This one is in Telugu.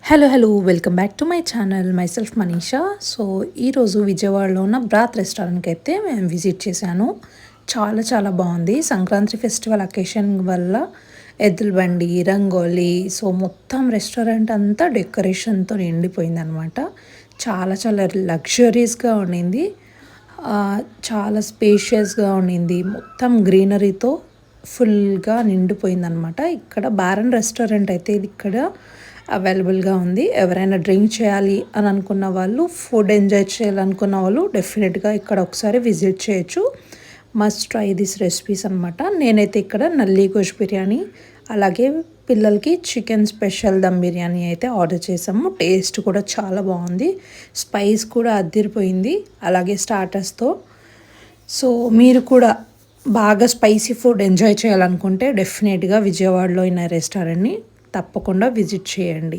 Hello welcome back to my channel my self Manisha. So ఈరోజు విజయవాడలో ఉన్న బ్రాత్ రెస్టారెంట్కి అయితే మేము విజిట్ చేశాను. చాలా బాగుంది. సంక్రాంతి ఫెస్టివల్ అకేషన్ వల్ల ఎద్దుల బండి, రంగోలీ, సో మొత్తం రెస్టారెంట్ అంతా డెకరేషన్తో నిండిపోయింది అనమాట. చాలా లగ్జరీస్గా ఉండింది. చాలా స్పేషియస్గా ఉండింది. మొత్తం గ్రీనరీతో ఫుల్గా నిండిపోయింది అనమాట. ఇక్కడ బారన్ రెస్టారెంట్ అయితే ఇది ఇక్కడ అవైలబుల్గా ఉంది. ఎవరైనా డ్రింక్ చేయాలి అని అనుకున్న వాళ్ళు, ఫుడ్ ఎంజాయ్ చేయాలనుకున్న వాళ్ళు డెఫినెట్గా ఇక్కడ ఒకసారి విజిట్ చేయొచ్చు. మస్ట్ ట్రై దిస్ రెసిపీస్ అనమాట. నేనైతే ఇక్కడ నల్లి గోష్ బిర్యానీ, అలాగే పిల్లలకి చికెన్ స్పెషల్ దమ్ బిర్యానీ అయితే ఆర్డర్ చేసాము. టేస్ట్ కూడా చాలా బాగుంది. స్పైస్ కూడా అదిరిపోయింది, అలాగే స్టార్టర్స్తో. సో మీరు కూడా బాగా స్పైసీ ఫుడ్ ఎంజాయ్ చేయాలనుకుంటే డెఫినెట్గా విజయవాడలో ఉన్న రెస్టారెంట్ని తప్పకుండా విజిట్ చేయండి.